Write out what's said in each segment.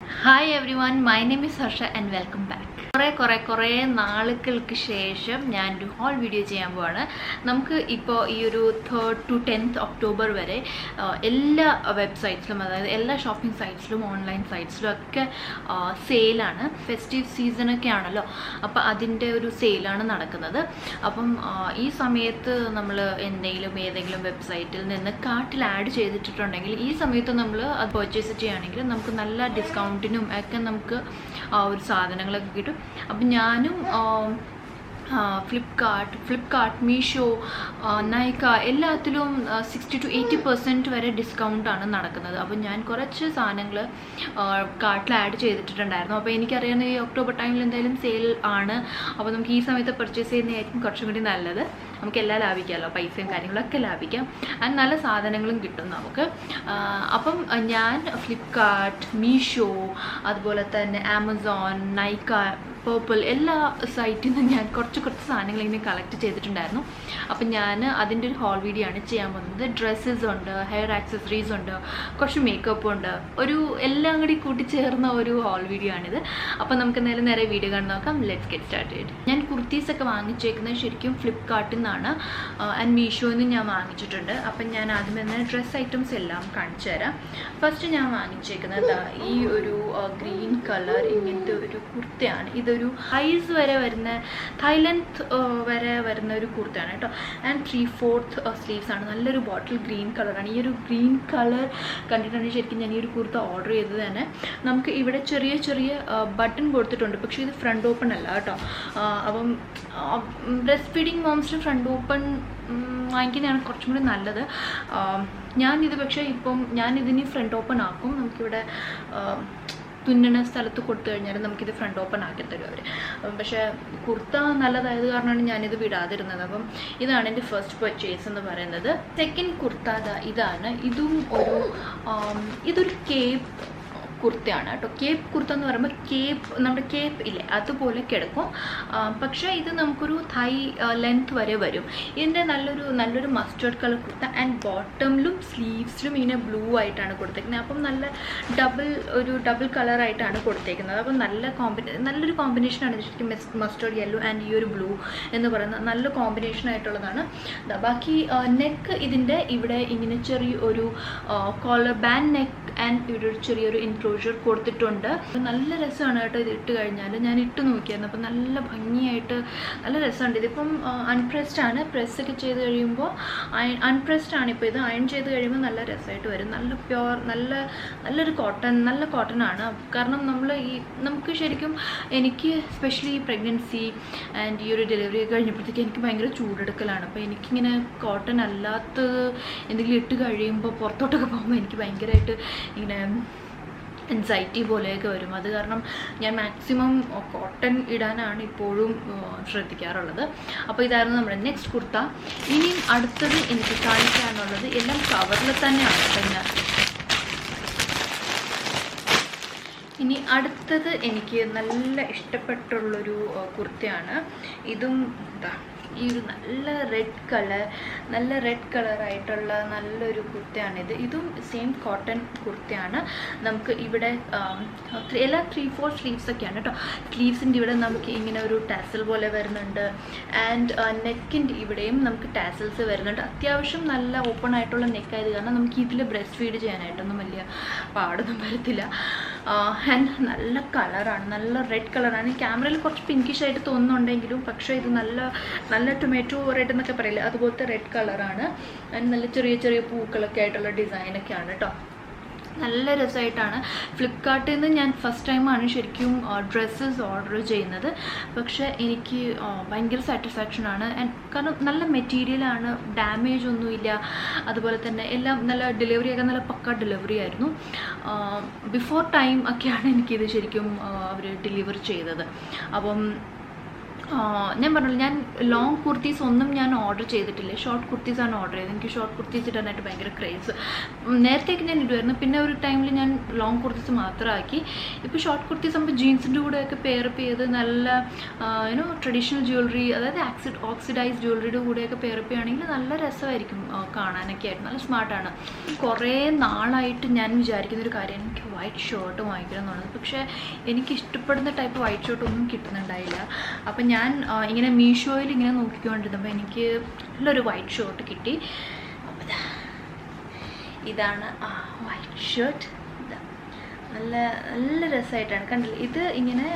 Hi everyone, my name is Harsha and welcome back. കുറേ നാളുകൾക്ക് ശേഷം ഞാനൊരു ഹോൾ വീഡിയോ ചെയ്യാൻ പോവാണ്. നമുക്ക് ഇപ്പോൾ ഈ ഒരു 3rd to 10th ഒക്ടോബർ വരെ എല്ലാ വെബ്സൈറ്റ്സിലും, അതായത് എല്ലാ ഷോപ്പിംഗ് സൈറ്റ്സിലും ഓൺലൈൻ സൈറ്റ്സിലും ഒക്കെ സെയിലാണ്. ഫെസ്റ്റീവ് സീസണൊക്കെ ആണല്ലോ, അപ്പോൾ അതിൻ്റെ ഒരു സെയിലാണ് നടക്കുന്നത്. അപ്പം ഈ സമയത്ത് നമ്മൾ ഏതെങ്കിലും വെബ്സൈറ്റിൽ നിന്ന് കാർട്ടിൽ ആഡ് ചെയ്തിട്ടുണ്ടെങ്കിൽ ഈ സമയത്ത് നമ്മൾ അത് പർച്ചേസ് ചെയ്യുകയാണെങ്കിൽ നമുക്ക് നല്ല ഡിസ്കൗണ്ടിനും ഒക്കെ നമുക്ക് ഒരു സാധനങ്ങളൊക്കെ കിട്ടും. അപ്പം ഞാനും ഫ്ലിപ്കാർട്ട്, മീഷോ, nykaa എല്ലാത്തിലും 60 to 80% വരെ ഡിസ്കൗണ്ടാണ് നടക്കുന്നത്. അപ്പോൾ ഞാൻ കുറച്ച് സാധനങ്ങൾ കാർട്ടിൽ ആഡ് ചെയ്തിട്ടുണ്ടായിരുന്നു. അപ്പോൾ എനിക്കറിയാവുന്ന ഈ ഒക്ടോബർ ടൈമിൽ എന്തായാലും സെയിൽ ആണ്. അപ്പോൾ നമുക്ക് ഈ സമയത്ത് പർച്ചേസ് ചെയ്യുന്നതായിരിക്കും കുറച്ചും കൂടി നല്ലത്. നമുക്ക് എല്ലാം ലാഭിക്കാമല്ലോ, പൈസയും കാര്യങ്ങളൊക്കെ ലാഭിക്കാം, ആൻഡ് നല്ല സാധനങ്ങളും കിട്ടും നമുക്ക്. അപ്പം ഞാൻ ഫ്ലിപ്കാർട്ട്, മീഷോ, അതുപോലെ തന്നെ ആമസോൺ, nykaa, പേർപ്പിൾ എല്ലാ സൈറ്റിൽ നിന്ന് ഞാൻ കുറച്ച് സാധനങ്ങൾ ഇങ്ങനെ കളക്ട് ചെയ്തിട്ടുണ്ടായിരുന്നു. അപ്പം ഞാൻ അതിൻ്റെ ഒരു ഹോൾ വീഡിയോ ആണ് ചെയ്യാൻ പോകുന്നത്. ഡ്രസ്സസ് ഉണ്ട്, ഹെയർ ആക്സസറീസ് ഉണ്ട്, കുറച്ച് മേക്കപ്പ് ഉണ്ട്, ഒരു എല്ലാം കൂടി കൂട്ടിച്ചേർന്ന ഒരു ഹോൾ വീഡിയോ ആണിത്. അപ്പം നമുക്ക് നേരെ വീഡിയോ കണ്ടു നോക്കാം. Let's get started. ഞാൻ കുർത്തീസൊക്കെ വാങ്ങിച്ചേക്കുന്നത് ശരിക്കും ഫ്ലിപ്കാർട്ടിൽ നിന്നാണ് ആൻഡ് മീഷോയിൽ നിന്ന് ഞാൻ വാങ്ങിച്ചിട്ടുണ്ട്. അപ്പം ഞാൻ ആദ്യം തന്നെ ഡ്രസ്സ് ഐറ്റംസ് എല്ലാം കാണിച്ചു തരാം. ഫസ്റ്റ് ഞാൻ വാങ്ങിച്ചേക്കുന്നത് ഈ ഒരു ഗ്രീൻ കളർ ഇങ്ങനത്തെ ഒരു കുർത്തയാണ്. ഇതൊരു ഹൈസ് വരെ വരുന്ന, തൈലൻഡ് വരെ വരുന്ന ഒരു കുർത്തയാണ് കേട്ടോ. ആൻഡ് 3/4 സ്ലീവ്സ് ആണ്. നല്ലൊരു ബോട്ടിൽ ഗ്രീൻ കളറാണ്. ഈ ഒരു ഗ്രീൻ കളർ കണ്ടിട്ടാണ് ശരിക്കും ഞാൻ ഈ ഒരു കുർത്ത ഓർഡർ ചെയ്തത് തന്നെ. നമുക്ക് ഇവിടെ ചെറിയ ബട്ടൺ കൊടുത്തിട്ടുണ്ട്, പക്ഷേ ഇത് ഫ്രണ്ട് ഓപ്പൺ അല്ല കേട്ടോ. അപ്പം ബ്രസ്റ്റ് ഫീഡിങ് മോംസിന് ഫ്രണ്ട് ഓപ്പൺ വാങ്ങിക്കുന്നതാണ് കുറച്ചും കൂടി നല്ലത്. പക്ഷേ ഇപ്പം ഞാനിതിന് ഫ്രണ്ട് ഓപ്പൺ ആക്കും. നമുക്കിവിടെ തുന്നണ സ്ഥലത്ത് കൊടുത്തു കഴിഞ്ഞാൽ നമുക്കിത് ഫ്രണ്ട് ഓപ്പൺ ആക്കി തരും അവർ. പക്ഷേ കുർത്ത നല്ലതായത് കാരണമാണ് ഞാനിത് വിടാതിരുന്നത്. അപ്പം ഇതാണ് എൻ്റെ ഫസ്റ്റ് പർച്ചേസ് എന്ന് പറയുന്നത്. സെക്കൻഡ് കുർത്ത ഇതാണ്. ഇതൊരു കേപ്പ് കുർത്തയാണ് കേട്ടോ. കേപ്പ് കുർത്ത എന്ന് പറയുമ്പോൾ നമ്മുടെ കേപ്പ് ഇല്ലേ അതുപോലെ കിടക്കും. പക്ഷേ ഇത് നമുക്കൊരു തൈ ലെങ്ത് വരെ വരും. ഇതിൻ്റെ നല്ലൊരു മസ്റ്റേർഡ് കളർ കുർത്ത. ആൻഡ് ബോട്ടമിലും സ്ലീവ്സിലും ഇങ്ങനെ ബ്ലൂ ആയിട്ടാണ് കൊടുത്തേക്കുന്നത്. അപ്പം ഡബിൾ കളറായിട്ടാണ് കൊടുത്തേക്കുന്നത്. അപ്പം നല്ലൊരു കോമ്പിനേഷനാണ് ശരിക്കും. മസ്റ്റേർഡ് യെല്ലോ ആൻഡ് ഈ ഒരു ബ്ലൂ എന്ന് പറയുന്ന നല്ല കോമ്പിനേഷൻ ആയിട്ടുള്ളതാണ്. ബാക്കി നെക്ക് ഇതിൻ്റെ ഇവിടെ ഇങ്ങനെ ചെറിയൊരു കോളർ ബാൻഡ് നെക്ക് ആൻഡ് ഇവിടെ ഒരു ചെറിയൊരു എൻക്ലോഷർ കൊടുത്തിട്ടുണ്ട്. നല്ല രസമാണ് കേട്ടോ ഇത് ഇട്ട് കഴിഞ്ഞാൽ. ഞാൻ ഇട്ട് നോക്കിയായിരുന്നു. അപ്പം നല്ല ഭംഗിയായിട്ട് നല്ല രസമുണ്ട്. ഇതിപ്പം അൺപ്രസ്ഡ് ആണ്. പ്രസ്സൊക്കെ ചെയ്ത് കഴിയുമ്പോൾ അൺപ്രസ്ഡ് ആണ്. ഇപ്പോൾ ഇത് അയൺ ചെയ്ത് കഴിയുമ്പോൾ നല്ല രസമായിട്ട് വരും. നല്ല പ്യുവർ നല്ലൊരു കോട്ടൺ ആണ്. കാരണം നമുക്ക് ശരിക്കും എനിക്ക് സ്പെഷ്യലി പ്രഗ്നൻസി ആൻഡ് ഈ ഒരു ഡെലിവറി ഒക്കെ കഴിഞ്ഞപ്പോഴത്തേക്ക് എനിക്ക് ഭയങ്കര ചൂടെടുക്കലാണ്. അപ്പോൾ എനിക്കിങ്ങനെ കോട്ടൺ അല്ലാത്തത് എന്തെങ്കിലും ഇട്ട് കഴിയുമ്പോൾ പുറത്തോട്ടൊക്കെ പോകുമ്പോൾ എനിക്ക് ഭയങ്കരമായിട്ട് ഇങ്ങനെ എൻസൈറ്റി പോലെയൊക്കെ വരും. അത് കാരണം ഞാൻ മാക്സിമം കോട്ടൺ ഇടാനാണ് ഇപ്പോഴും ശ്രദ്ധിക്കാറുള്ളത്. അപ്പോൾ ഇതായിരുന്നു നമ്മുടെ നെക്സ്റ്റ് കുർത്ത. ഇനി അടുത്തത് എനിക്ക് കാണിക്കാനുള്ളത് എല്ലാം കവറിൽ തന്നെയാണ് കേട്ടോ. ഇനി അടുത്തത് എനിക്ക് നല്ല ഇഷ്ടപ്പെട്ടുള്ളൊരു കുർത്തയാണ്. ഇതും ഈ ഒരു നല്ല റെഡ് കളറായിട്ടുള്ള നല്ലൊരു കുർത്തയാണിത്. ഇതും സെയിം കോട്ടൺ കുർത്തയാണ്. നമുക്ക് ഇവിടെ എല്ലാ 3/4 സ്ലീവ്സ് ഒക്കെയാണ് കേട്ടോ. സ്ലീവ്സിൻ്റെ ഇവിടെ നമുക്ക് ഇങ്ങനെ ഒരു ടാസൽ പോലെ വരുന്നുണ്ട്. ആൻഡ് നെക്കിൻ്റെ ഇവിടെയും നമുക്ക് ടാസൽസ് വരുന്നുണ്ട്. അത്യാവശ്യം നല്ല ഓപ്പൺ ആയിട്ടുള്ള നെക്കായത് കാരണം നമുക്ക് ഇതിൽ ബ്രസ്റ്റ് ഫീഡ് ചെയ്യാനായിട്ടൊന്നും വലിയ പാടൊന്നും വരത്തില്ല. ആൻഡ് നല്ല കളറാണ്, നല്ല റെഡ് കളറാണ്. ക്യാമറയിൽ കുറച്ച് പിങ്കിഷ് ആയിട്ട് തോന്നുന്നുണ്ടെങ്കിലും പക്ഷേ ഇത് നല്ല ടൊമാറ്റോ റെഡ് എന്നൊക്കെ പറയില്ല, അതുപോലത്തെ റെഡ് കളറാണ്. ആൻഡ് നല്ല ചെറിയ പൂക്കളൊക്കെ ആയിട്ടുള്ള ഡിസൈനൊക്കെയാണ് കേട്ടോ. നല്ല രസമായിട്ടാണ്. ഫ്ലിപ്കാർട്ടിൽ നിന്ന് ഞാൻ ഫസ്റ്റ് ടൈമാണ് ശരിക്കും ഡ്രസ്സസ് ഓർഡർ ചെയ്യുന്നത്. പക്ഷേ എനിക്ക് ഭയങ്കര സാറ്റിസ്ഫാക്ഷനാണ്. കാരണം നല്ല മെറ്റീരിയലാണ്, ഡാമേജ് ഒന്നുമില്ല. അതുപോലെ തന്നെ എല്ലാം നല്ല ഡെലിവറിയൊക്കെ നല്ല പക്ക ഡെലിവറി ആയിരുന്നു. ബിഫോർ ടൈം ഒക്കെയാണ് എനിക്കിത് ശരിക്കും അവർ ഡെലിവർ ചെയ്തത്. അപ്പം ഞാൻ പറഞ്ഞില്ല, ഞാൻ ലോങ് കുർത്തീസ് ഒന്നും ഞാൻ ഓർഡർ ചെയ്തിട്ടില്ല. ഷോർട്ട് കുർത്തീസാണ് ഓർഡർ ചെയ്തത്. എനിക്ക് ഷോർട്ട് കുർത്തീസ് ഇടാനായിട്ട് ഭയങ്കര ക്രേസ്. നേരത്തേക്ക് ഞാൻ ഇടുമായിരുന്നു, പിന്നെ ഒരു ടൈമിൽ ഞാൻ ലോങ് കുർത്തീസ് മാത്രമാക്കി. ഇപ്പോൾ ഷോർട്ട് കുർത്തീസ് ആകുമ്പോൾ ജീൻസിൻ്റെ കൂടെയൊക്കെ പെയറപ്പ് ചെയ്ത് നല്ല ട്രഡീഷണൽ ജ്വല്ലറി, അതായത് ഓക്സിഡൈസ് ജ്വല്ലറിയുടെ കൂടെയൊക്കെ പെയറപ്പ് ചെയ്യുകയാണെങ്കിൽ നല്ല രസമായിരിക്കും കാണാനൊക്കെ ആയിട്ട്. നല്ല സ്മാർട്ടാണ്. കുറേ നാളായിട്ട് ഞാൻ വിചാരിക്കുന്നൊരു കാര്യം, എനിക്ക് വൈറ്റ് ഷർട്ട് വാങ്ങിക്കണം എന്നുള്ളത്. പക്ഷേ എനിക്ക് ഇഷ്ടപ്പെടുന്ന ടൈപ്പ് വൈറ്റ് ഷർട്ട് ഒന്നും കിട്ടുന്നുണ്ടായില്ല. അപ്പം ഞാൻ ഇങ്ങനെ മീഷോയിൽ ഇങ്ങനെ നോക്കിക്കൊണ്ടിരുന്നപ്പോൾ എനിക്ക് നല്ലൊരു വൈറ്റ് ഷർട്ട് കിട്ടി. ഇതാണ് ആ വൈറ്റ് ഷർട്ട്. നല്ല നല്ല രസമായിട്ടാണ്, കണ്ടില്ല? ഇത് ഇങ്ങനെ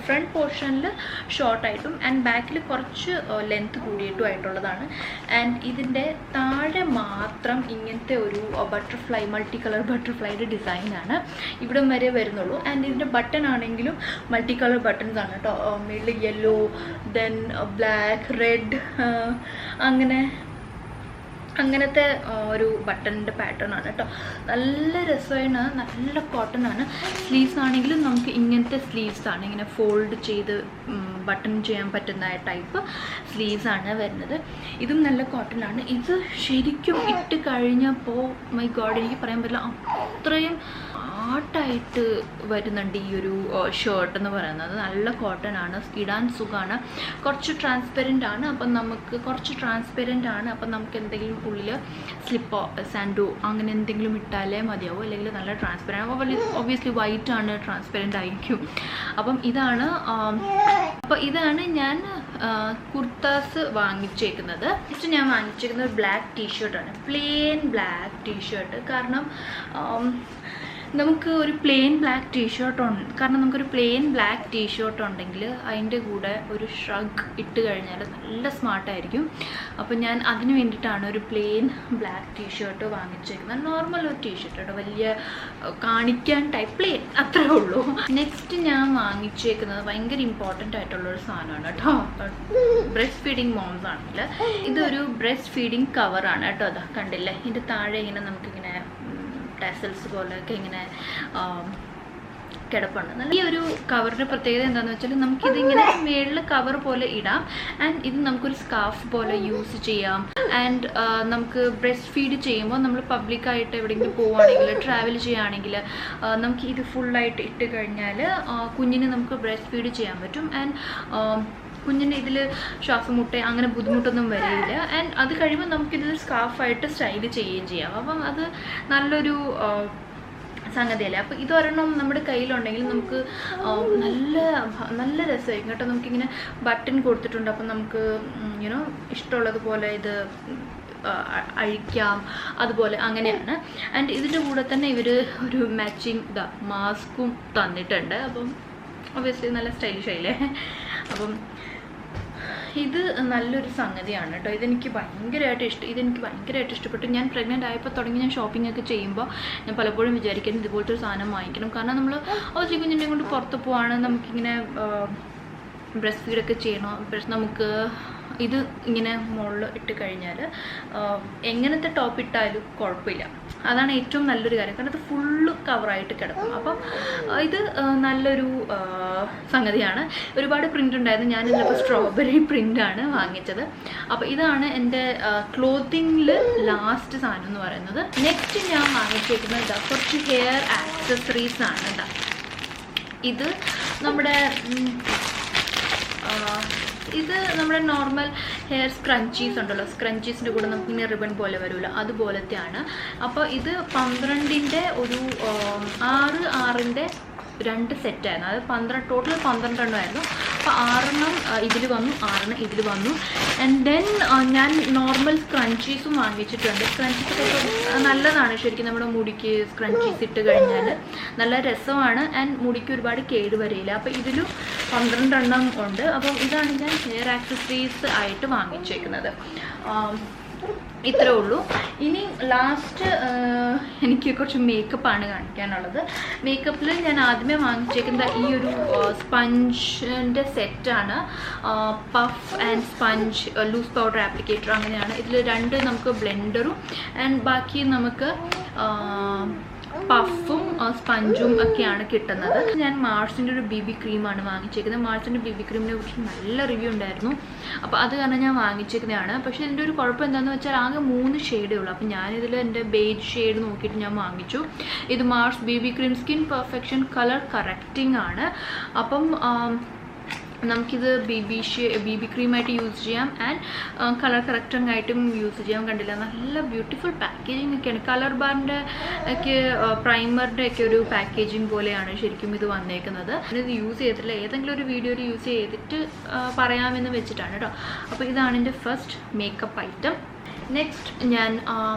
ഫ്രണ്ട് പോർഷനിൽ ഷോർട്ടായിട്ടും ആൻഡ് ബാക്കിൽ കുറച്ച് ലെങ്ത്ത് കൂടിയിട്ടും ആയിട്ടുള്ളതാണ്. ആൻഡ് ഇതിൻ്റെ താഴെ മാത്രം ഇങ്ങനത്തെ ഒരു ബട്ടർഫ്ലൈ, മൾട്ടി കളർ ബട്ടർഫ്ലൈയുടെ ഡിസൈനാണ് ഇവിടം വരെ വരുന്നുള്ളൂ. ആൻഡ് ഇതിൻ്റെ ബട്ടൺ ആണെങ്കിലും മൾട്ടി കളർ ബട്ടൺസ് ആണ് കേട്ടോ. Middle yellow, then black, red, അങ്ങനത്തെ ഒരു ബട്ടണിൻ്റെ പാറ്റേൺ ആണ് കേട്ടോ. നല്ല രസമാണ്, നല്ല കോട്ടൺ ആണ്. സ്ലീവ്സ് ആണെങ്കിലും നമുക്ക് ഇങ്ങനത്തെ സ്ലീവ്സ് ആണ്, ഇങ്ങനെ ഫോൾഡ് ചെയ്ത് ബട്ടൺ ചെയ്യാൻ പറ്റുന്ന ടൈപ്പ് സ്ലീവ്സ് ആണ് വരുന്നത്. ഇതും നല്ല കോട്ടൺ ആണ്. ഇത് ശരിക്കും ഇട്ട് കഴിഞ്ഞപ്പോൾ മൈ ഗോഡ്, എനിക്ക് പറയാൻ പറ്റില്ല, അത്രയും ആർട്ടായിട്ട് വരുന്നുണ്ട് ഈ ഒരു ഷർട്ട് എന്ന് പറയുന്നത്. നല്ല കോട്ടൺ ആണ്, ഇടാൻ സുഖമാണ്. കുറച്ച് ട്രാൻസ്പെറൻ്റ് ആണ്, അപ്പം നമുക്ക് എന്തെങ്കിലും ഉള്ളിൽ സ്ലിപ്പോ സാൻഡോ അങ്ങനെ എന്തെങ്കിലും ഇട്ടാലേ മതിയാവും, അല്ലെങ്കിൽ നല്ല ട്രാൻസ്പെറൻ്റ്. ഒബ്വിയസ്ലി വൈറ്റ് ആണ്, ട്രാൻസ്പെറൻ്റ് ആയിരിക്കും. അപ്പം ഇതാണ് ഞാൻ കുർത്താസ് വാങ്ങിച്ചേക്കുന്നത്. നെക്സ്റ്റ് ഞാൻ വാങ്ങിച്ചേക്കുന്നത് ബ്ലാക്ക് ടീഷർട്ടാണ്, പ്ലെയിൻ ബ്ലാക്ക് ടീഷർട്ട്. കാരണം നമുക്കൊരു പ്ലെയിൻ ബ്ലാക്ക് ടീഷർട്ട് ഉണ്ടെങ്കിൽ അതിൻ്റെ കൂടെ ഒരു ഷ്രഗ് ഇട്ട് കഴിഞ്ഞാൽ നല്ല സ്മാർട്ടായിരിക്കും. അപ്പോൾ ഞാൻ അതിന് വേണ്ടിയിട്ടാണ് ഒരു പ്ലെയിൻ ബ്ലാക്ക് ടീഷർട്ട് വാങ്ങിച്ചേക്കുന്നത്. നോർമൽ ഒരു ടീഷർട്ട് കേട്ടോ, വലിയ കാണിക്കാൻ ടൈപ്പ്, പ്ലെയിൻ, അത്രേ ഉള്ളൂ. നെക്സ്റ്റ് ഞാൻ വാങ്ങിച്ചേക്കുന്നത് ഭയങ്കര ഇമ്പോർട്ടൻ്റ് ആയിട്ടുള്ളൊരു സാധനമാണ് കേട്ടോ. ബ്രസ്റ്റ് ഫീഡിങ് മോംസ് ആണെങ്കിൽ ഇതൊരു ബ്രസ്റ്റ് ഫീഡിങ് കവറാണ് കേട്ടോ. അതാ കണ്ടില്ലേ, ഇതിൻ്റെ താഴെ ഇങ്ങനെ നമുക്കിങ്ങനെ ടാസൽസ് പോലെയൊക്കെ ഇങ്ങനെ കിടപ്പുണ്ട്. ഈ ഒരു കവറിൻ്റെ പ്രത്യേകത എന്താണെന്ന് വെച്ചാൽ നമുക്കിതിങ്ങനെ മേളിൽ കവർ പോലെ ഇടാം. ആൻഡ് ഇത് നമുക്കൊരു സ്കാർഫ് പോലെ യൂസ് ചെയ്യാം. ആൻഡ് നമുക്ക് ബ്രസ്റ്റ് ഫീഡ് ചെയ്യുമ്പോൾ നമ്മൾ പബ്ലിക്കായിട്ട് എവിടെയെങ്കിലും പോവുകയാണെങ്കിൽ, ട്രാവൽ ചെയ്യുകയാണെങ്കിൽ നമുക്ക് ഇത് ഫുള്ളായിട്ട് ഇട്ട് കഴിഞ്ഞാൽ കുഞ്ഞിന് നമുക്ക് ബ്രസ്റ്റ് ഫീഡ് ചെയ്യാൻ പറ്റും. ആൻഡ് കുഞ്ഞിൻ്റെ ഇതിൽ ശ്വാസമുട്ട അങ്ങനെ ബുദ്ധിമുട്ടൊന്നും വരില്ല. ആൻഡ് അത് കഴിയുമ്പോൾ നമുക്കിത് സ്കാർഫായിട്ട് സ്റ്റൈൽ ചെയ്യുകയും ചെയ്യാം. അപ്പം അത് നല്ലൊരു സംഗതിയല്ലേ. അപ്പോൾ ഇതൊരെണ്ണം നമ്മുടെ കയ്യിലുണ്ടെങ്കിൽ നമുക്ക് നല്ല രസമായിരിക്കും കേട്ടോ. നമുക്കിങ്ങനെ ബട്ടൺ കൊടുത്തിട്ടുണ്ട്, അപ്പം നമുക്ക് ഇഷ്ടമുള്ളതുപോലെ ഇത് അഴിക്കാം, അതുപോലെ അങ്ങനെയാണ്. ആൻഡ് ഇതിൻ്റെ കൂടെ തന്നെ ഇവർ ഒരു മാച്ചിങ് മാസ്കും തന്നിട്ടുണ്ട്. അപ്പം ഒബ്വിയസ്ലി നല്ല സ്റ്റൈലിഷ് ആയില്ലേ. അപ്പം ഇത് നല്ലൊരു സംഗതിയാണ് കേട്ടോ. ഇതെനിക്ക് ഭയങ്കരമായിട്ട് ഇഷ്ടപ്പെട്ടു. ഞാൻ പ്രഗ്നൻ്റ് ആയപ്പോൾ തുടങ്ങി ഞാൻ ഷോപ്പിംഗ് ഒക്കെ ചെയ്യുമ്പോൾ ഞാൻ പലപ്പോഴും വിചാരിക്കുന്നത് ഇതുപോലത്തെ ഒരു സാധനം വാങ്ങിക്കണം. കാരണം നമ്മൾ ഒത്തിരി കുഞ്ഞിനെ കൊണ്ട് പുറത്ത് പോവാണ്, നമുക്കിങ്ങനെ ബ്രസ്റ്റ് ഫീഡൊക്കെ ചെയ്യണം. നമുക്ക് ഇത് ഇങ്ങനെ മുകളിൽ ഇട്ട് കഴിഞ്ഞാൽ എങ്ങനത്തെ ടോപ്പ് ഇട്ടാലും കുഴപ്പമില്ല. അതാണ് ഏറ്റവും നല്ലൊരു കാര്യം, കാരണം ഇത് ഫുള്ള് കവറായിട്ട് കിടക്കും. അപ്പം ഇത് നല്ലൊരു സംഗതിയാണ്. ഒരുപാട് പ്രിൻ്റ് ഉണ്ടായിരുന്നു. ഞാൻ ഇന്നിപ്പോൾ സ്ട്രോബെറി പ്രിൻ്റാണ് വാങ്ങിച്ചത്. അപ്പോൾ ഇതാണ് എൻ്റെ ക്ലോത്തിങ്ങിൽ ലാസ്റ്റ് സാധനം എന്ന് പറയുന്നത്. നെക്സ്റ്റ് ഞാൻ വാങ്ങിച്ചേക്കുന്നത് കുറച്ച് ഹെയർ ആക്സസറീസ് ആണ്. ഇത് നമ്മുടെ നോർമൽ ഹെയർ സ്ക്രഞ്ചീസ് ഉണ്ടല്ലോ, സ്ക്രഞ്ചീസിൻ്റെ കൂടെ നമുക്കിങ്ങനെ റിബൺ പോലെ വരുമല്ലോ, അതുപോലത്തെയാണ്. അപ്പോൾ ഇത് 12ൻ്റെ ഒരു 6ൻ്റെ 2 സെറ്റായിരുന്നു. അത് ടോട്ടൽ 12 എണ്ണമായിരുന്നു. അപ്പോൾ 6 ഇതിൽ വന്നു, 6 ഇതിൽ വന്നു. ആൻഡ് ദെൻ ഞാൻ നോർമൽ സ്ക്രഞ്ചീസും വാങ്ങിച്ചിട്ടുണ്ട്. സ്ക്രഞ്ചീസൊക്കെ നല്ലതാണ് ശരിക്കും. നമ്മുടെ മുടിക്ക് സ്ക്രഞ്ചീസ് ഇട്ട് കഴിഞ്ഞാൽ നല്ല രസമാണ്. ആൻഡ് മുടിക്ക് ഒരുപാട് കേട് വരില്ല. അപ്പോൾ ഇതിലും 12 എണ്ണം ഉണ്ട്. അപ്പം ഇതാണ് ഞാൻ ഹെയർ ആക്സസറീസ് ആയിട്ട് വാങ്ങിച്ചേക്കുന്നത്. ഇത്രേ ഉള്ളൂ. ഇനി ലാസ്റ്റ് എനിക്ക് കുറച്ച് മേക്കപ്പാണ് കാണിക്കാനുള്ളത്. മേക്കപ്പിൽ ഞാൻ ആദ്യമേ വാങ്ങിച്ചേക്കുന്നത് ഈ ഒരു സ്പഞ്ചിൻ്റെ സെറ്റാണ്. Puff and sponge, loose powder applicator, അങ്ങനെയാണ്. ഇതിൽ 2 നമുക്ക് ബ്ലെൻഡറും ആൻഡ് ബാക്കി നമുക്ക് പഫും സ്പഞ്ചും ഒക്കെയാണ് കിട്ടുന്നത്. ഞാൻ മാർസിൻ്റെ ഒരു BB ക്രീമാണ് വാങ്ങിച്ചേക്കുന്നത്. മാർസിൻ്റെ BB ക്രീമിനെ കുറിച്ച് നല്ല റിവ്യൂ ഉണ്ടായിരുന്നു. അപ്പോൾ അത് കാരണം ഞാൻ വാങ്ങിച്ചേക്കുന്നതാണ്. പക്ഷേ ഇതിൻ്റെ ഒരു കുഴപ്പം എന്താണെന്ന് വെച്ചാൽ ആകെ 3 ഷെയ്ഡേ ഉള്ളൂ. അപ്പോൾ ഞാനിതിൽ എൻ്റെ ബേജ് ഷെയ്ഡ് നോക്കിയിട്ട് ഞാൻ വാങ്ങിച്ചു. ഇത് Mars BB cream skin perfection colour correcting ആണ്. അപ്പം നമുക്കിത് BB ക്രീമായിട്ട് യൂസ് ചെയ്യാം ആൻഡ് കളർ കറക്റ്റിംഗ് ആയിട്ടും യൂസ് ചെയ്യാം. കണ്ടില്ല, നല്ല ബ്യൂട്ടിഫുൾ പാക്കേജിങ് ഒക്കെയാണ്. കളർ ബാറിൻ്റെ ഒക്കെ പ്രൈമറിൻ്റെ ഒക്കെ ഒരു പാക്കേജിങ് പോലെയാണ് ശരിക്കും ഇത് വന്നേക്കുന്നത്. ഇത് യൂസ് ചെയ്തിട്ടില്ല, ഏതെങ്കിലും ഒരു വീഡിയോയിൽ യൂസ് ചെയ്തിട്ട് പറയാമെന്ന് വെച്ചിട്ടാണ് കേട്ടോ. അപ്പോൾ ഇതാണ് എൻ്റെ ഫസ്റ്റ് മേക്കപ്പ് ഐറ്റം. നെക്സ്റ്റ് ഞാൻ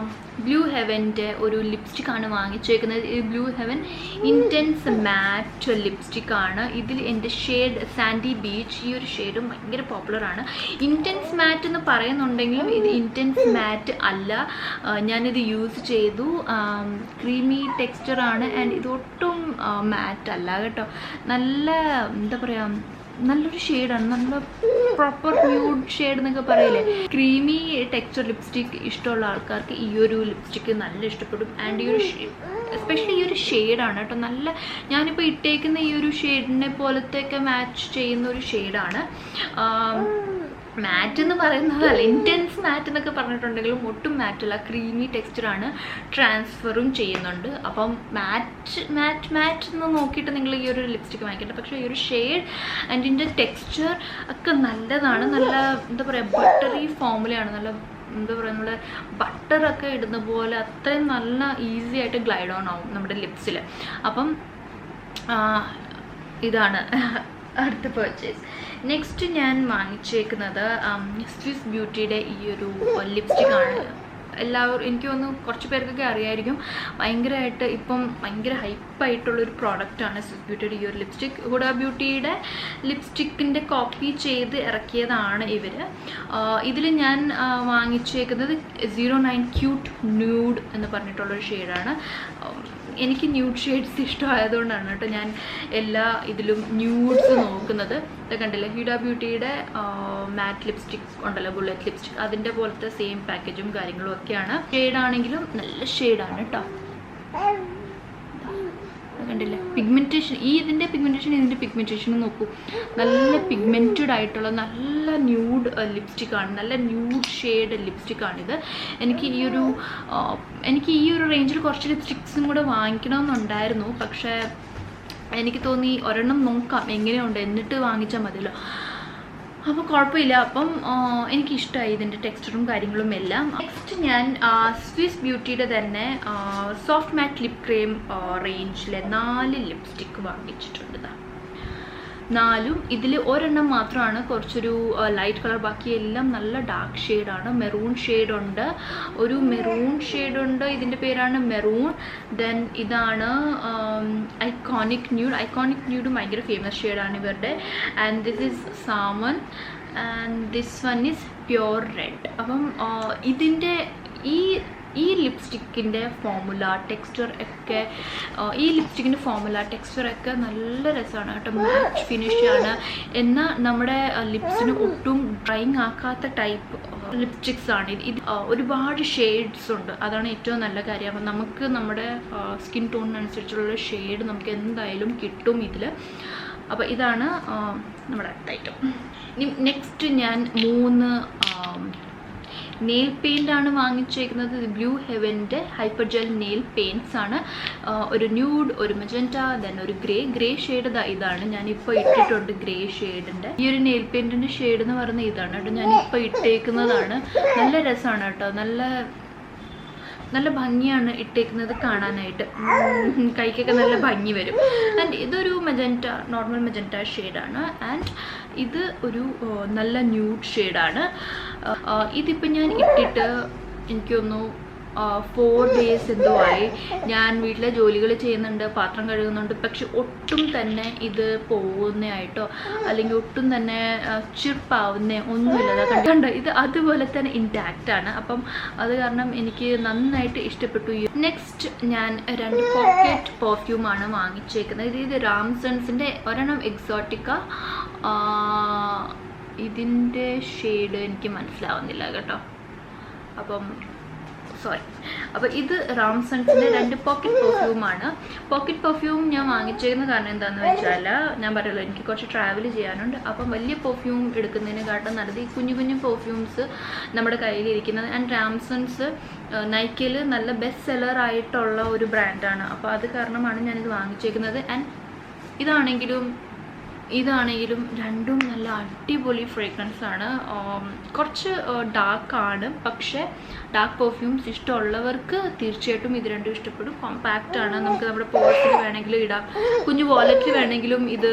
ബ്ലൂ ഹെവൻ്റെ ഒരു ലിപ്സ്റ്റിക്കാണ് വാങ്ങിച്ചേക്കുന്നത്. ഈ ബ്ലൂ ഹെവൻ ഇൻറ്റൻസ് മാറ്റ് ലിപ്സ്റ്റിക്കാണ്. ഇതിൽ എൻ്റെ ഷെയ്ഡ് സാൻഡി ബീച്ച്, ഈ ഒരു ഷെയ്ഡും ഭയങ്കര പോപ്പുലറാണ്. ഇൻറ്റൻസ് മാറ്റ് എന്ന് പറയുന്നുണ്ടെങ്കിലും ഇത് ഇൻറ്റൻസ് മാറ്റ് അല്ല. ഞാനിത് യൂസ് ചെയ്തു. ക്രീമി ടെക്സ്ചറാണ് ആൻഡ് ഇതൊട്ടും മാറ്റ് അല്ല കേട്ടോ. നല്ല എന്താ പറയുക, നല്ലൊരു ഷെയ്ഡാണ്, നല്ല പ്രോപ്പർ ന്യൂഡ് ഷെയ്ഡ് എന്നൊക്കെ പറയില്ലേ. ക്രീമി ടെക്സ്ചർ ലിപ്സ്റ്റിക് ഇഷ്ടമുള്ള ആൾക്കാർക്ക് ഈ ഒരു ലിപ്സ്റ്റിക്ക് നല്ല ഇഷ്ടപ്പെടും. ആൻഡ് ഈ ഒരു എസ്പെഷ്യലി ഈ ഒരു ഷെയ്ഡാണ് കേട്ടോ നല്ല, ഞാനിപ്പോൾ ഇട്ടേക്കുന്ന ഈ ഒരു ഷെയ്ഡിനെ പോലത്തെയൊക്കെ മാച്ച് ചെയ്യുന്ന ഒരു ഷെയ്ഡാണ്. മാറ്റ് എന്ന് പറയുന്നതല്ല, ഇൻറ്റൻസ് മാറ്റ് എന്നൊക്കെ പറഞ്ഞിട്ടുണ്ടെങ്കിലും ഒട്ടും മാറ്റല്ല, ക്രീമി ടെക്സ്ചറാണ്, ട്രാൻസ്ഫറും ചെയ്യുന്നുണ്ട്. അപ്പം മാറ്റ് എന്ന് നോക്കിയിട്ട് നിങ്ങൾ ഈ ഒരു ലിപ്സ്റ്റിക്ക് വാങ്ങിക്കേണ്ട. പക്ഷേ ഈ ഒരു ഷെയ്ഡ് ആൻഡ് ഇതിൻ്റെ ടെക്സ്ചർ ഒക്കെ നല്ലതാണ്. നല്ല എന്താ പറയുക, ബട്ടറി ഫോമുലയാണ്. നല്ല എന്താ പറയുക, നമ്മുടെ ബട്ടറൊക്കെ ഇടുന്ന പോലെ അത്രയും നല്ല ഈസി ആയിട്ട് ഗ്ലൈഡ് ഓൺ ആവും നമ്മുടെ ലിപ്സിൽ. അപ്പം ഇതാണ് അടുത്ത പർച്ചേസ്. നെക്സ്റ്റ് ഞാൻ വാങ്ങിച്ചേക്കുന്നത് സ്വിസ് ബ്യൂട്ടിയുടെ ഈ ഒരു ലിപ്സ്റ്റിക്കാണ്. എല്ലാവരും എനിക്ക് തോന്നുന്നു കുറച്ച് പേർക്കൊക്കെ അറിയായിരിക്കും. ഭയങ്കരമായിട്ട് ഇപ്പം ഭയങ്കര ഹൈപ്പായിട്ടുള്ളൊരു പ്രോഡക്റ്റാണ് സ്വിസ് ബ്യൂട്ടിയുടെ ഈ ഒരു ലിപ്സ്റ്റിക്. ഹുഡ ബ്യൂട്ടിയുടെ ലിപ്സ്റ്റിക്കിൻ്റെ കോപ്പി ചെയ്ത് ഇറക്കിയതാണ് ഇവർ. ഇതിൽ ഞാൻ വാങ്ങിച്ചേക്കുന്നത് 09 ക്യൂട്ട് ന്യൂഡ് എന്ന് പറഞ്ഞിട്ടുള്ളൊരു ഷെയ്ഡാണ്. എനിക്ക് ന്യൂഡ് ഷെയ്ഡ്സ് ഇഷ്ടമായതുകൊണ്ടാണ് കേട്ടോ ഞാൻ എല്ലാ ഇതിലും ന്യൂഡ്സ് നോക്കുന്നത്. ഇത് കണ്ടില്ലേ, ഹുഡ ബ്യൂട്ടിയുടെ മാറ്റ് ലിപ്സ്റ്റിക് ഉണ്ടല്ലോ, ബുള്ളറ്റ് ലിപ്സ്റ്റിക്, അതിൻ്റെ പോലത്തെ സെയിം പാക്കേജും കാര്യങ്ങളും ഒക്കെയാണ്. ഷെയ്ഡാണെങ്കിലും നല്ല ഷെയ്ഡാണ് കേട്ടോ. കണ്ടില്ലേ പിഗ്മെൻറ്റേഷൻ, ഇതിൻ്റെ പിഗ്മെൻറ്റേഷൻ നോക്കൂ. നല്ല പിഗ്മെൻറ്റഡ് ആയിട്ടുള്ള നല്ല ന്യൂഡ് ലിപ്സ്റ്റിക്കാണ്, നല്ല ന്യൂഡ് ഷെയ്ഡ് ലിപ്സ്റ്റിക്കാണിത്. എനിക്ക് ഈ ഒരു റേഞ്ചിൽ കുറച്ച് ലിപ്സ്റ്റിക്സും കൂടെ വാങ്ങിക്കണമെന്നുണ്ടായിരുന്നു. പക്ഷേ എനിക്ക് തോന്നി ഒരെണ്ണം നോക്കാം എങ്ങനെയുണ്ട് എന്നിട്ട് വാങ്ങിച്ചാൽ മതിയല്ലോ. അപ്പോൾ കുഴപ്പമില്ല. അപ്പം എനിക്കിഷ്ടമായി ഇതിൻ്റെ ടെക്സ്ചറും കാര്യങ്ങളും എല്ലാം. നെക്സ്റ്റ് ഞാൻ സ്വിസ് ബ്യൂട്ടിയുടെ തന്നെ സോഫ്റ്റ് മാറ്റ് ലിപ് ക്രീം റേഞ്ചിലെ 4 ലിപ്സ്റ്റിക്ക് വാങ്ങിച്ചിട്ടുണ്ട്. 4ഉം ഇതിൽ ഒരെണ്ണം മാത്രമാണ് കുറച്ചൊരു ലൈറ്റ് കളർ, ബാക്കിയെല്ലാം നല്ല ഡാർക്ക് ഷെയ്ഡാണ്. മെറൂൺ ഷെയ്ഡുണ്ട്, ഒരു മെറൂൺ ഷെയ്ഡുണ്ട്, ഇതിൻ്റെ പേരാണ് മെറൂൺ. ദെൻ ഇതാണ് ഐക്കോണിക് ന്യൂഡും ഭയങ്കര ഫേമസ് ഷെയ്ഡാണ് ഇവരുടെ. And this is salmon and this one is pure red. അപ്പം ഇതിൻ്റെ ഈ ലിപ്സ്റ്റിക്കിൻ്റെ ഫോമുല ടെക്സ്ചർ ഒക്കെ നല്ല രസമാണ് കേട്ടോ. മാച്ച് ഫിനിഷാണ്, എന്നാൽ നമ്മുടെ ലിപ്സിന് ഒട്ടും ഡ്രൈങ് ആക്കാത്ത ടൈപ്പ് ലിപ്സ്റ്റിക്സ് ആണ് ഇത്. ഒരുപാട് ഷെയ്ഡ്സ് ഉണ്ട്, അതാണ് ഏറ്റവും നല്ല കാര്യം. അപ്പം നമുക്ക് നമ്മുടെ സ്കിൻ ടോണിനനുസരിച്ചുള്ള ഷെയ്ഡ് നമുക്ക് എന്തായാലും കിട്ടും ഇതിൽ. അപ്പോൾ ഇതാണ് നമ്മുടെ അടുത്ത ഐറ്റം. നെക്സ്റ്റ് ഞാൻ 3 നെയിൽ പെയിൻ്റാണ് വാങ്ങിച്ചേക്കുന്നത്. ബ്ലൂ ഹെവൻ്റെ ഹൈപ്പർ ജെൽ നെയിൽ പെയിൻറ്റ്സ് ആണ്. ഒരു ന്യൂഡ്, ഒരു മജന്റ, ദെൻ ഒരു ഗ്രേ ഷെയ്ഡ്. ഇതാണ് ഞാനിപ്പോൾ ഇട്ടിട്ടുണ്ട്, ഗ്രേ ഷെയ്ഡിൻ്റെ ഈ ഒരു നെയിൽ പെയിൻറ്റിൻ്റെ ഷെയ്ഡ് എന്ന് പറയുന്നത് ഇതാണ് കേട്ടോ. ഞാനിപ്പോൾ ഇട്ടേക്കുന്നതാണ്. നല്ല രസമാണ് കേട്ടോ, നല്ല ഭംഗിയാണ് ഇട്ടേക്കുന്നത് കാണാനായിട്ട്. കൈക്കൊക്കെ നല്ല ഭംഗി വരും. ആൻഡ് ഇതൊരു നോർമൽ മജന്റ ഷെയ്ഡാണ്. ആൻഡ് ഇത് ഒരു നല്ല ന്യൂഡ് ഷെയ്ഡാണ്. ഇതിപ്പോൾ ഞാൻ ഇട്ടിട്ട് എനിക്കൊന്നു 4 days എന്തോ ആയി. ഞാൻ വീട്ടിലെ ജോലികൾ ചെയ്യുന്നുണ്ട്, പാത്രം കഴുകുന്നുണ്ട്, പക്ഷെ ഒട്ടും തന്നെ ഇത് പോകുന്നതായിട്ടോ അല്ലെങ്കിൽ ഒട്ടും തന്നെ ചിർപ്പാവുന്ന ഒന്നുമില്ല. കണ്ടോ, ഇത് അതുപോലെ തന്നെ ഇൻടാക്റ്റ് ആണ്. അപ്പം അത് കാരണം എനിക്ക് നന്നായിട്ട് ഇഷ്ടപ്പെട്ടു. നെക്സ്റ്റ് ഞാൻ 2 പോക്കറ്റ് പെർഫ്യൂമാണ് വാങ്ങിച്ചേക്കുന്നത്. ഇത് റാംസൺസിൻ്റെ ഒരെണ്ണം എക്സോട്ടിക്ക, ഇതിൻ്റെ ഷെയ്ഡ് എനിക്ക് മനസ്സിലാവുന്നില്ല കേട്ടോ. അപ്പം സോറി. അപ്പോൾ ഇത് റാംസൺസിൻ്റെ 2 പോക്കറ്റ് പെർഫ്യൂമാണ്. പോക്കറ്റ് പെർഫ്യൂം ഞാൻ വാങ്ങിച്ചേക്കുന്ന കാരണം എന്താണെന്ന് വെച്ചാൽ, ഞാൻ പറയുമല്ലോ എനിക്ക് കുറച്ച് ട്രാവൽ ചെയ്യാനുണ്ട്. അപ്പം വലിയ പെർഫ്യൂം എടുക്കുന്നതിനെക്കാട്ടും നല്ലത് ഈ കുഞ്ഞു കുഞ്ഞു പെർഫ്യൂംസ് നമ്മുടെ കയ്യിലിരിക്കുന്നത്. ആൻഡ് റാംസൺസ് നൈക്കയിൽ നല്ല ബെസ്റ്റ് സെല്ലർ ആയിട്ടുള്ള ഒരു ബ്രാൻഡാണ്. അപ്പോൾ അത് കാരണമാണ് ഞാനിത് വാങ്ങിച്ചേക്കുന്നത്. ആൻഡ് ഇതാണെങ്കിലും രണ്ടും നല്ല അടിപൊളി ഫ്രേഗ്രൻസ് ആണ്. കുറച്ച് ഡാർക്കാണ്, പക്ഷേ ഡാർക്ക് പെർഫ്യൂംസ് ഇഷ്ടമുള്ളവർക്ക് തീർച്ചയായിട്ടും ഇത് രണ്ടും ഇഷ്ടപ്പെടും. കോമ്പാക്റ്റ് ആണ്, നമുക്ക് നമ്മുടെ പേഴ്സിൽ വേണമെങ്കിലും ഇടാം, കുഞ്ഞു വാലറ്റിൽ വേണമെങ്കിലും ഇത്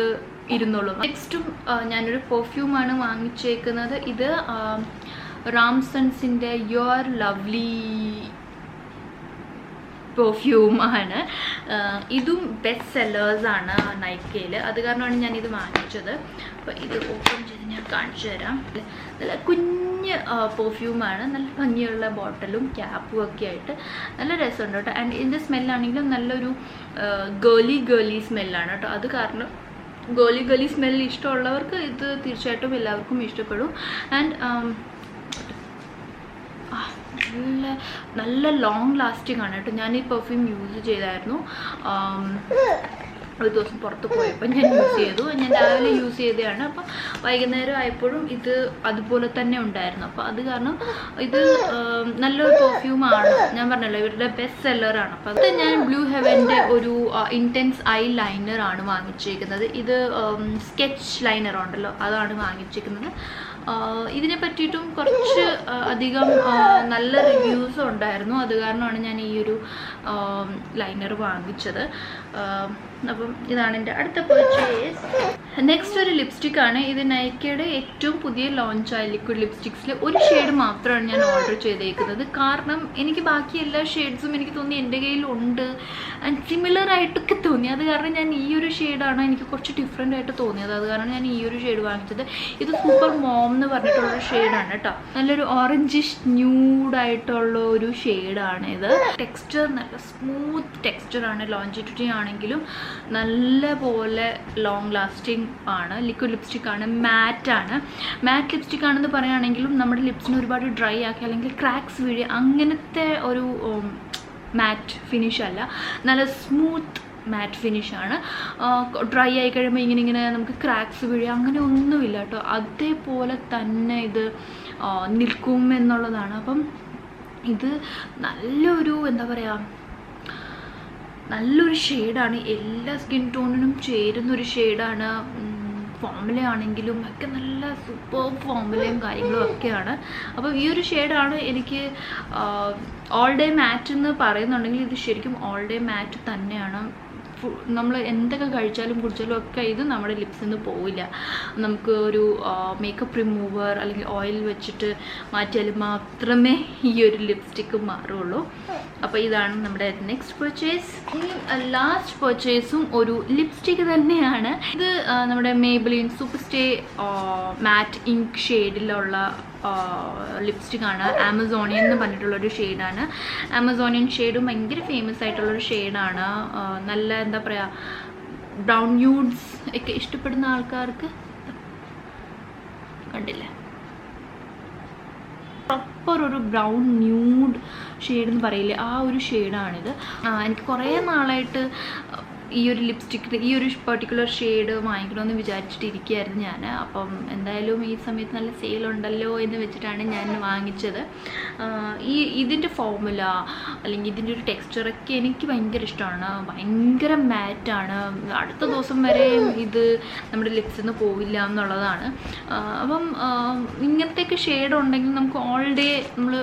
ഇരുന്നോളൂ. നെക്സ്റ്റും ഞാനൊരു പെർഫ്യൂമാണ് വാങ്ങിച്ചേക്കുന്നത്. ഇത് റാംസൺസിൻ്റെ യുവർ ലവ്ലി പെർഫ്യൂമാണ്. ഇതും ബെസ്റ്റ് സെല്ലേഴ്സാണ് നൈക്കയിൽ. അത് കാരണമാണ് ഞാനിത് വാങ്ങിച്ചത്. അപ്പോൾ ഇത് ഓപ്പൺ ചെയ്ത് ഞാൻ കാണിച്ചു തരാം. നല്ല കുഞ്ഞ് പെർഫ്യൂമാണ്, നല്ല ഭംഗിയുള്ള ബോട്ടലും ക്യാപ്പും ഒക്കെ ആയിട്ട് നല്ല രസമുണ്ട് കേട്ടോ. ആൻഡ് ഇതിൻ്റെ സ്മെല്ലാണെങ്കിലും നല്ലൊരു ഗേളി സ്മെല്ലാണ് കേട്ടോ. അത് കാരണം ഗേളി സ്മെല്ല് ഇഷ്ടമുള്ളവർക്ക് ഇത് തീർച്ചയായിട്ടും എല്ലാവർക്കും ഇഷ്ടപ്പെടും. ആൻഡ് നല്ല ലോങ് ലാസ്റ്റിംഗ് ആണ് കേട്ടോ. ഞാൻ ഈ പെർഫ്യൂം യൂസ് ചെയ്തായിരുന്നു. ഒരു ദിവസം പുറത്ത് പോയപ്പോൾ ഞാൻ യൂസ് ചെയ്തു. ഞാൻ രാവിലെ യൂസ് ചെയ്തതാണ്. അപ്പോൾ വൈകുന്നേരം ആയപ്പോഴും ഇത് അതുപോലെ തന്നെ ഉണ്ടായിരുന്നു. അപ്പോൾ അത് കാരണം ഇത് നല്ലൊരു പെർഫ്യൂമാണ്. ഞാൻ പറഞ്ഞല്ലോ ഇവരുടെ ബെസ്റ്റ് സെല്ലറാണ്. അപ്പോൾ അത് ഞാൻ ബ്ലൂ ഹെവൻ്റെ ഒരു ഇൻറ്റൻസ് ഐ ലൈനറാണ് വാങ്ങിച്ചേക്കുന്നത്. ഇത് സ്കെച്ച് ലൈനർ ഉണ്ടല്ലോ, അതാണ് വാങ്ങിച്ചേക്കുന്നത്. ഇതിനെ പറ്റിയിട്ടും കുറച്ച് അധികം നല്ല റിവ്യൂസ് ഉണ്ടായിരുന്നു. അത് കാരണമാണ് ഞാൻ ഈ ഒരു ലൈനർ വാങ്ങിച്ചത്. അപ്പം ഇതാണ് എൻ്റെ അടുത്ത പർച്ചേസ്. നെക്സ്റ്റ് ഒരു ലിപ്സ്റ്റിക്കാണ്. ഇത് നൈക്കയുടെ ഏറ്റവും പുതിയ ലോഞ്ചായ ലിക്വിഡ് ലിപ്സ്റ്റിക്സിൽ ഒരു ഷെയ്ഡ് മാത്രമാണ് ഞാൻ ഓർഡർ ചെയ്തേക്കുന്നത്. കാരണം എനിക്ക് ബാക്കി എല്ലാ ഷെയ്ഡ്സും എനിക്ക് തോന്നി എൻ്റെ കയ്യിലുണ്ട് ആൻഡ് സിമിലർ ആയിട്ടൊക്കെ തോന്നി. അത് കാരണം ഞാൻ ഈ ഒരു ഷെയ്ഡാണ് എനിക്ക് കുറച്ച് ഡിഫറെൻ്റ് ആയിട്ട് തോന്നിയത്. അത് കാരണം ഞാൻ ഈ ഒരു ഷെയ്ഡ് വാങ്ങിച്ചത്. ഇത് സൂപ്പർ മോം എന്ന് പറഞ്ഞിട്ടുള്ളൊരു ഷെയ്ഡാണ് കേട്ടോ. നല്ലൊരു ഓറഞ്ചിഷ് ന്യൂഡായിട്ടുള്ള ഒരു ഷെയ്ഡാണ് ഇത്. ടെക്സ്ചർ നല്ല സ്മൂത്ത് ടെക്സ്ചറാണ്. ലോഞ്ചിറ്റിവിറ്റി ആണെങ്കിലും നല്ല പോലെ ലോങ് ലാസ്റ്റിംഗ് ആണ്. ലിക്വിഡ് ലിപ്സ്റ്റിക് ആണ്, മാറ്റ് ലിപ്സ്റ്റിക് ആണെന്ന് പറയുകയാണെങ്കിലും നമ്മുടെ ലിപ്സിന് ഒരുപാട് ഡ്രൈ ആക്കി അല്ലെങ്കിൽ ക്രാക്സ് വീഴി അങ്ങനത്തെ ഒരു മാറ്റ് ഫിനിഷ് അല്ല, നല്ല സ്മൂത്ത് മാറ്റ് ഫിനിഷാണ്. ഡ്രൈ ആയി കഴിയുമ്പോൾ ഇങ്ങനെ നമുക്ക് ക്രാക്സ് വീഴുക അങ്ങനെ ഒന്നുമില്ല കേട്ടോ. അതേപോലെ തന്നെ ഇത് നിൽക്കും എന്നുള്ളതാണ്. അപ്പം ഇത് നല്ലൊരു എന്താ പറയുക, നല്ലൊരു ഷെയ്ഡാണ്. എല്ലാ സ്കിൻ ടോണിനും ചേരുന്നൊരു ഷെയ്ഡാണ്. ഫോമുല ആണെങ്കിലും ഒക്കെ നല്ല സൂപ്പർ ഫോമുലയും കാര്യങ്ങളും ഒക്കെയാണ്. അപ്പോൾ ഈ ഒരു ഷെയ്ഡാണ് എനിക്ക് ഓൾ ഡേ മാറ്റ് എന്ന് പറയുന്നുണ്ടെങ്കിൽ ഇത് ശരിക്കും ഓൾ ഡേ മാറ്റ് തന്നെയാണ്. നമ്മൾ എന്തൊക്കെ കഴിച്ചാലും കുടിച്ചാലും ഒക്കെ ഇത് നമ്മുടെ ലിപ്സിൽ നിന്ന് പോവില്ല. നമുക്ക് ഒരു മേക്കപ്പ് റിമൂവർ അല്ലെങ്കിൽ ഓയിൽ വെച്ചിട്ട് മാറ്റിയാൽ മാത്രമേ ഈ ഒരു ലിപ്സ്റ്റിക്ക് മാറുള്ളൂ. അപ്പോൾ ഇതാണ് നമ്മുടെ നെക്സ്റ്റ് പർച്ചേസ്. ഇനി ലാസ്റ്റ് പർച്ചേസും ഒരു ലിപ്സ്റ്റിക്ക് തന്നെയാണ്. ഇത് നമ്മുടെ മേബിലിൻ സൂപ്പർ സ്റ്റേ മാറ്റ് ഇങ്ക് ഷെയ്ഡിലുള്ള ലിപ്സ്റ്റിക്കാണ്. ആമസോണിയൻ എന്ന് പറഞ്ഞിട്ടുള്ളൊരു ഷെയ്ഡാണ്. ആമസോണിയൻ ഷെയ്ഡും ഭയങ്കര ഫേമസ് ആയിട്ടുള്ളൊരു ഷെയ്ഡാണ്. നല്ല എന്താ പറയുക, ബ്രൗൺ ന്യൂഡ്സ് ഒക്കെ ഇഷ്ടപ്പെടുന്ന ആൾക്കാർക്ക് കണ്ടില്ലേ, പ്രോപ്പർ ഒരു ബ്രൗൺ ന്യൂഡ് ഷെയ്ഡ് എന്ന് പറയില്ലേ, ആ ഒരു ഷെയ്ഡാണിത്. എനിക്ക് കുറേ നാളായിട്ട് ഈ ഒരു ലിപ്സ്റ്റിക്ക് ഈ ഒരു പെർട്ടിക്കുലർ ഷെയ്ഡ് വാങ്ങിക്കണമെന്ന് വിചാരിച്ചിട്ടിരിക്കുകയായിരുന്നു ഞാൻ. അപ്പം എന്തായാലും ഈ സമയത്ത് നല്ല സെയിലുണ്ടല്ലോ എന്ന് വെച്ചിട്ടാണ് ഞാൻ വാങ്ങിച്ചത്. ഇതിൻ്റെ ഫോമുല അല്ലെങ്കിൽ ഇതിൻ്റെ ഒരു ടെക്സ്ചറൊക്കെ എനിക്ക് ഭയങ്കര ഇഷ്ടമാണ്. ഭയങ്കര മാറ്റാണ്. അടുത്ത ദിവസം വരെ ഇത് നമ്മുടെ ലിപ്സിൽ നിന്ന് പോവില്ല എന്നുള്ളതാണ്. അപ്പം ഇങ്ങനത്തെയൊക്കെ ഷെയ്ഡ് ഉണ്ടെങ്കിൽ നമുക്ക് ഓൾ ഡേ നമ്മൾ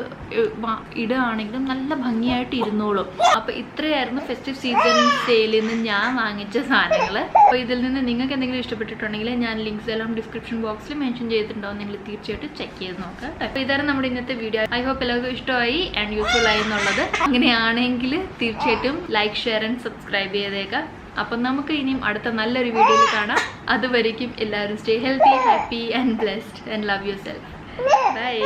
ഇടുകയാണെങ്കിലും നല്ല ഭംഗിയായിട്ട് ഇരുന്നോളും. അപ്പോൾ ഇത്രയായിരുന്നു ഫെസ്റ്റീവ് സീസൺ സെയിലിൽ നിന്ന് ഞാൻ വാങ്ങിച്ച സാധനങ്ങൾ. അപ്പോൾ ഇതിൽ നിന്ന് നിങ്ങൾക്ക് എന്തെങ്കിലും ഇഷ്ടപ്പെട്ടിട്ടുണ്ടെങ്കിൽ ഞാൻ ലിങ്ക്സ് എല്ലാം ഡിസ്ക്രിപ്ഷൻ ബോക്സിൽ മെൻഷൻ ചെയ്തിട്ടുണ്ടാവും. നിങ്ങൾ തീർച്ചയായിട്ടും ചെക്ക് ചെയ്ത് നോക്കുക. അപ്പോൾ ഇതാണ് നമ്മുടെ ഇന്നത്തെ വീഡിയോ. ഐ ഹോപ്പ് എല്ലാവർക്കും ഇഷ്ടമായി ആൻഡ് യൂസ്ഫുൾ ആയി എന്നുള്ളത്. അങ്ങനെയാണെങ്കിൽ തീർച്ചയായിട്ടും ലൈക്ക്, ഷെയർ ആൻഡ് സബ്സ്ക്രൈബ് ചെയ്തേക്കാം. അപ്പം നമുക്ക് ഇനിയും അടുത്ത നല്ലൊരു വീഡിയോയിൽ കാണാം. അതുവരേക്കും എല്ലാവരും stay healthy, happy and blessed and love yourself. By.